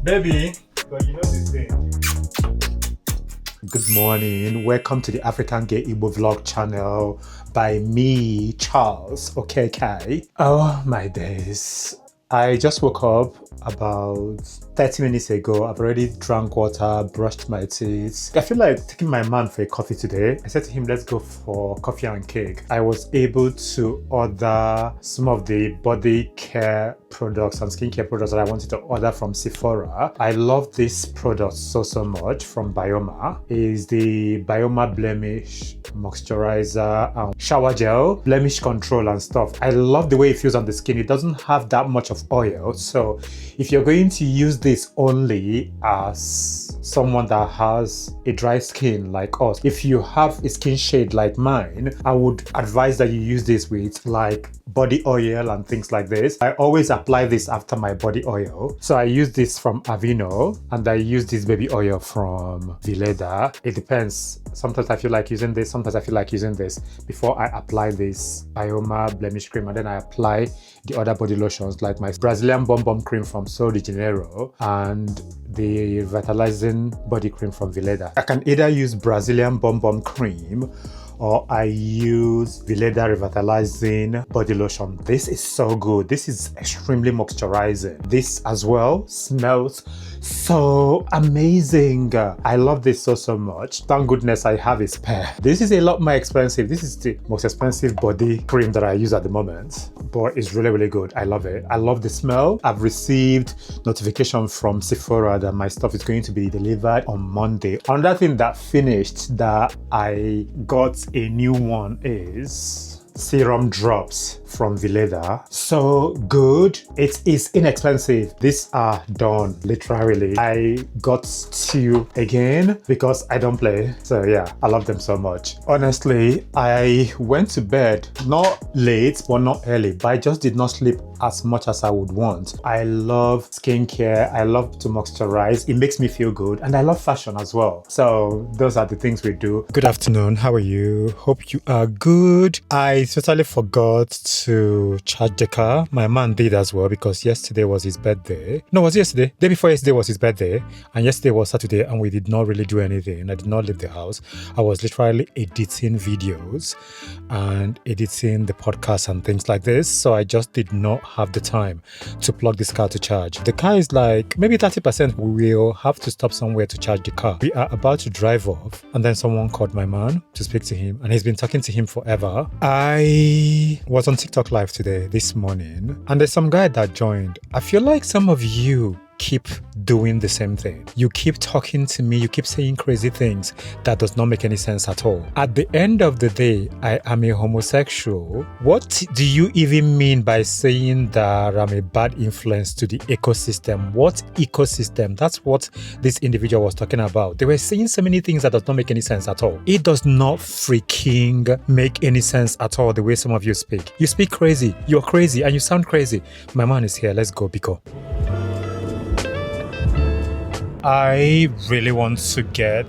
Baby, but you know this thing. Good morning. Welcome to the African Gay Igbo Vlog channel by me, Charles Okeke. Oh my days. I just woke up about 30 minutes ago. I've already drank water, brushed my teeth. I feel like taking my man for a coffee today. I said to him, let's go for coffee and cake. I was able to order some of the body care products and skincare products that I wanted to order from Sephora. I love this product so much from Bioma. It's the Bioma Blemish Moisturizer and Shower Gel, blemish control and stuff. I love the way it feels on the skin. It doesn't have that much of oil. So if you're going to use this only as someone that has a dry skin like us, if you have a skin shade like mine, I would advise that you use this with like body oil and things like this. I always apply this after my body oil. So I use this from Aveeno and I use this baby oil from Veleda. It depends. Sometimes I feel like using this, sometimes I feel like using this before I apply this Bioma blemish cream, and then I apply the other body lotions like my Brazilian Bum Bum cream from Sol de Janeiro and the revitalizing body cream from Veleda. I can either use Brazilian Bum Bum cream or I use Veleda revitalizing body lotion. This is so good. This is extremely moisturizing. This as well smells so amazing. I love this so much. Thank goodness I have a spare. This is a lot more expensive. This is the most expensive body cream that I use at the moment, but it's really good. I love it. I love the smell. I've received notification from Sephora that my stuff is going to be delivered on Monday. Another thing that finished that I got a new one is serum drops from Veleda. So good. It is inexpensive. These are done literally. I got two again because I don't play. So yeah, I love them so much. Honestly, I went to bed not late but not early, but I just did not sleep as much as I would want. I love skincare. I love to moisturize. It makes me feel good, and I love fashion as well. So those are the things we do. Good afternoon. How are you? Hope you are good. I totally forgot to charge the car. My man did as well because yesterday was his birthday. No, it was yesterday. Day before yesterday was his birthday, and yesterday was Saturday, and we did not really do anything. I did not leave the house. I was literally editing videos and editing the podcast and things like this. So I just did not have the time to plug this car to charge. The car is like maybe 30%. We will have to stop somewhere to charge the car. We are about to drive off, and then someone called my man to speak to him, and he's been talking to him forever. I was on TikTok live today, this morning, and there's some guy that joined. I feel like some of you keep doing the same thing. You keep talking to me, you keep saying crazy things that does not make any sense at all. At the end of the day, I am a homosexual. What do you even mean by saying that I'm a bad influence to the ecosystem? What ecosystem? That's what this individual was talking about. They were saying so many things that does not make any sense at all. It does not freaking make any sense at all the way some of you speak. You speak crazy, you're crazy, and you sound crazy. My man is here, let's go, Biko. I really want to get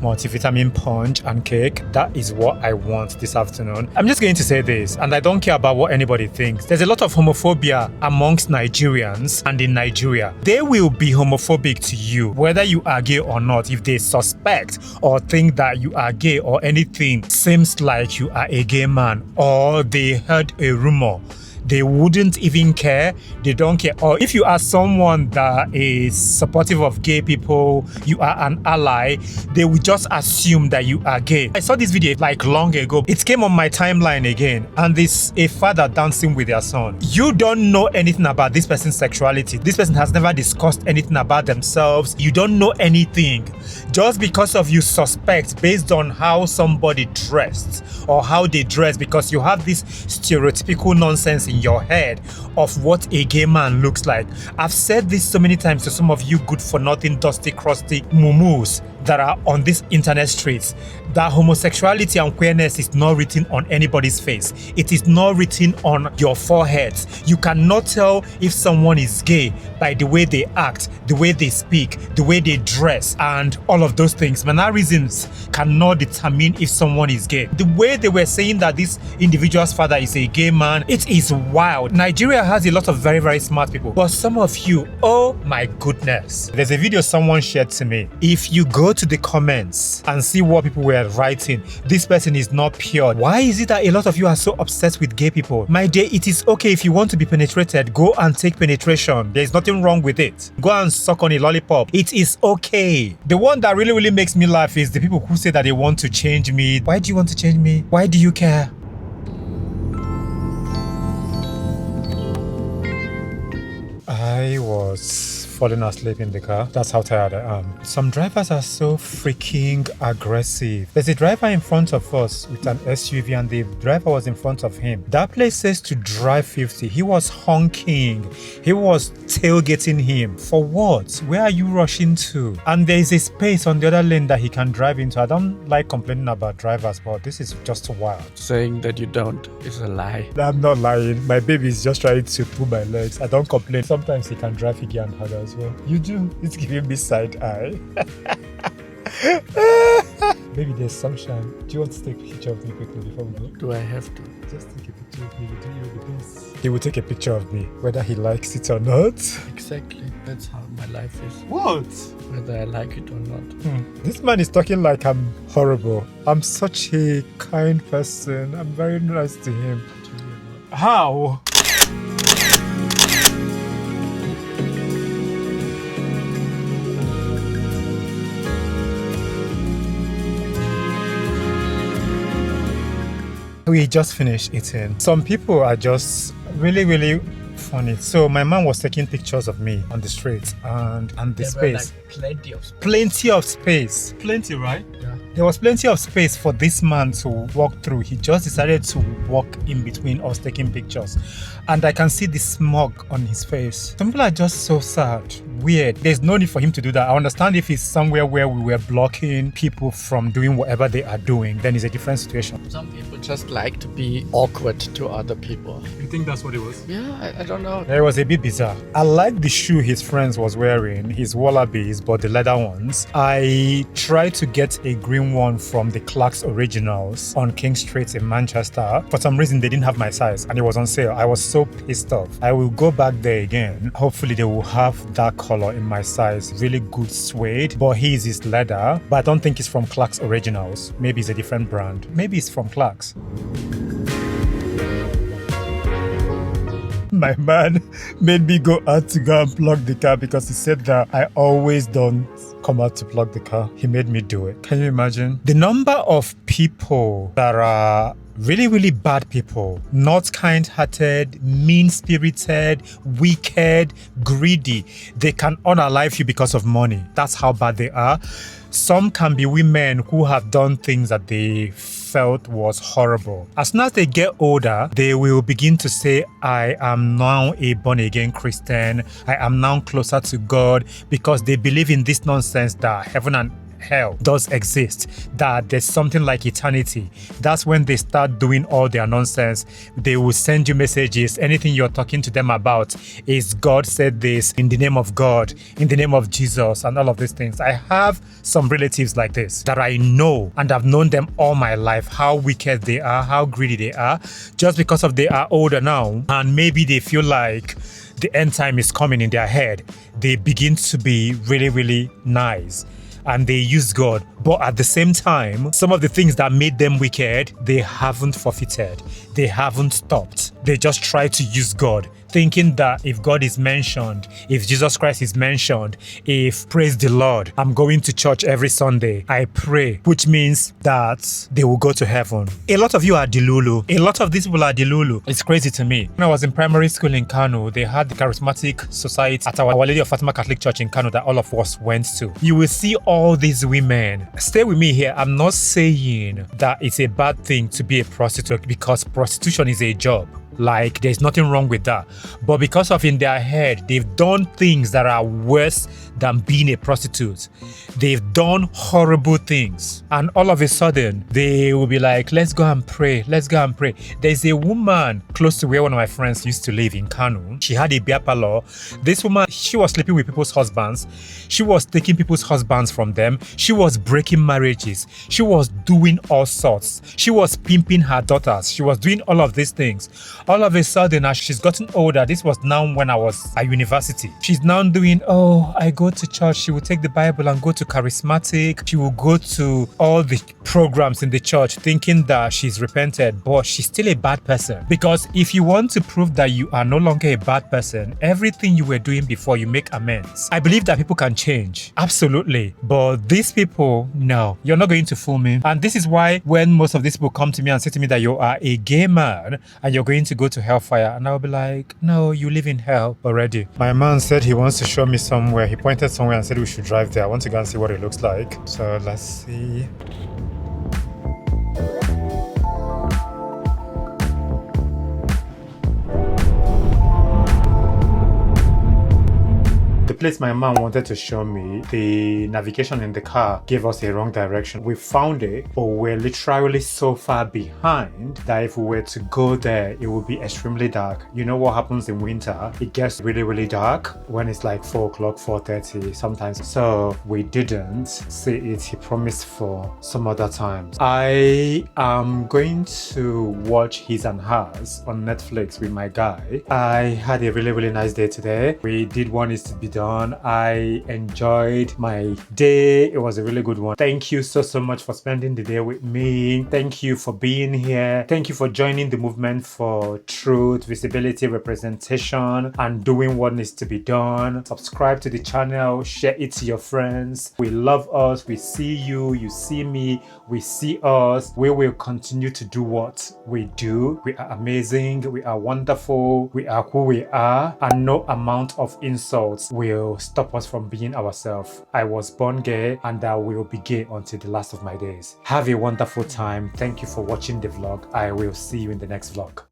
multivitamin punch and cake. That is what I want this afternoon. I'm just going to say this, and I don't care about what anybody thinks. There's a lot of homophobia amongst Nigerians and in Nigeria. They will be homophobic to you, whether you are gay or not. If they suspect or think that you are gay or anything seems like you are a gay man, or they heard a rumor, they wouldn't even care. They don't care. Or if you are someone that is supportive of gay people, you are an ally, they will just assume that you are gay. I saw this video like long ago. It came on my timeline again, and this a father dancing with their son. You don't know anything about this person's sexuality. This person has never discussed anything about themselves. You don't know anything. Just because of you suspect based on how somebody dressed or how they dress, because you have this stereotypical nonsense in your head of what a gay man looks like. I've said this so many times to some of you good for nothing, dusty, crusty mumus that are on these internet streets, that homosexuality and queerness is not written on anybody's face. It is not written on your foreheads. You cannot tell if someone is gay by the way they act, the way they speak, the way they dress, and all of those things. Mannerisms cannot determine if someone is gay. The way they were saying that this individual's father is a gay man, it is wild. Nigeria has a lot of very, very smart people, but some of you, oh my goodness. There's a video someone shared to me. If you go to the comments and see what people were writing, this person is not pure. Why is it that a lot of you are so obsessed with gay people? My dear, it is okay if you want to be penetrated, go and take penetration. There's nothing wrong with it. Go and suck on a lollipop. It is okay. The one that really, really makes me laugh is the people who say that they want to change me. Why do you want to change me? Why do you care? I was falling asleep in the car. That's how tired I am. Some drivers are so freaking aggressive. There's a driver in front of us with an SUV and the driver was in front of him. That place says to drive 50. He was honking. He was tailgating him. For what? Where are you rushing to? And there is a space on the other lane that he can drive into. I don't like complaining about drivers, but this is just wild. Saying that you don't is a lie. I'm not lying. My baby is just trying to pull my legs. I don't complain. Sometimes he can drive Iggy and harder as well. You do. It's giving me side eye. Baby, there's sunshine. Do you want to take a picture of me quickly before we go? Do I have to? Just take a picture of me. You do you the best. He will take a picture of me, whether he likes it or not. Exactly. That's how my life is. What? Whether I like it or not. This man is talking like I'm horrible. I'm such a kind person. I'm very nice to him. How? We just finished eating. Some people are just really, really funny. So my mom was taking pictures of me on the street and the There space. were like plenty of space. Plenty of space. Plenty, right? Yeah. There was plenty of space for this man to walk through. He just decided to walk in between us taking pictures. And I can see the smug on his face. Some people are just so sad. Weird. There's no need for him to do that. I understand if it's somewhere where we were blocking people from doing whatever they are doing, then it's a different situation. Some people just like to be awkward to other people. You think that's what it was? Yeah, I don't know. It was a bit bizarre. I like the shoe his friends was wearing, his wallabies, but the leather ones. I tried to get a green one from the Clark's Originals on King Street in Manchester. For some reason, they didn't have my size and it was on sale. I was so pissed off. I will go back there again. Hopefully, they will have that color in my size. Really good suede, but his is leather. But I don't think it's from Clark's Originals. Maybe it's a different brand. Maybe it's from Clark's. My man made me go out to go and plug the car because he said that I always don't come out to plug the car. He made me do it. Can you imagine? The number of people that are really, really bad people, not kind-hearted, mean-spirited, wicked, greedy. They can unalive you because of money. That's how bad they are. Some can be women who have done things that they felt was horrible. As soon as they get older, they will begin to say, I am now a born-again Christian. I am now closer to God, because they believe in this nonsense that heaven and hell does exist, that there's something like eternity. That's when they start doing all their nonsense. They will send you messages. Anything you're talking to them about is God said this, in the name of God, in the name of Jesus, and all of these things. I have some relatives like this that I know, and I've known them all my life, how wicked they are, how greedy they are, just because of they are older now, and maybe they feel like the end time is coming in their head. They begin to be really, really nice. And they use God. But at the same time, some of the things that made them wicked, they haven't forfeited. They haven't stopped. They just try to use God, thinking that if God is mentioned, if Jesus Christ is mentioned, if praise the Lord, I'm going to church every Sunday, I pray, which means that they will go to heaven. A lot of you are delulu. A lot of these people are delulu. It's crazy to me. When I was in primary school in Kano, they had the charismatic society at Our Lady of Fatima Catholic Church in Kano that all of us went to. You will see all these women. Stay with me here. I'm not saying that it's a bad thing to be a prostitute, because prostitution is a job. Like there's nothing wrong with that. But because of in their head, they've done things that are worse than being a prostitute. They've done horrible things. And all of a sudden, they will be like, let's go and pray. Let's go and pray. There's a woman close to where one of my friends used to live in Kanu. She had a beer parlor. This woman, she was sleeping with people's husbands. She was taking people's husbands from them. She was breaking marriages. She was doing all sorts. She was pimping her daughters. She was doing all of these things. All of a sudden, as she's gotten older, this was now when I was at university. She's now doing, I go to church. She will take the Bible and go to charismatic. She will go to all the programs in the church thinking that she's repented, but she's still a bad person. Because if you want to prove that you are no longer a bad person, everything you were doing before, you make amends. I believe that people can change. Absolutely. But these people, no, you're not going to fool me. And this is why when most of these people come to me and say to me that you are a gay man and you're going to go to hellfire, and I'll be like, no, you live in hell already. My man said he wants to show me somewhere. He pointed somewhere and said we should drive there. I want to go and see what it looks like. So let's see. The place my mom wanted to show me, the navigation in the car gave us a wrong direction. We found it, but we're literally so far behind that if we were to go there, it would be extremely dark. You know what happens in winter? It gets really, really dark when it's like 4 o'clock, 4:30 sometimes. So we didn't see it. He promised for some other time. I am going to watch His and Hers on Netflix with my guy. I had a really, really nice day today. We did what needs to be done. I enjoyed my day. It was a really good one. Thank you so much for spending the day with me. Thank you for being here. Thank you for joining the movement for truth, visibility, representation, and doing what needs to be done. Subscribe to the channel, share it to your friends. We love us. We see you. You see me. We see us. We will continue to do what we do. We are amazing. We are wonderful. We are who we are, and no amount of insults will stop us from being ourselves. I was born gay and I will be gay until the last of my days. Have a wonderful time. Thank you for watching the vlog. I will see you in the next vlog.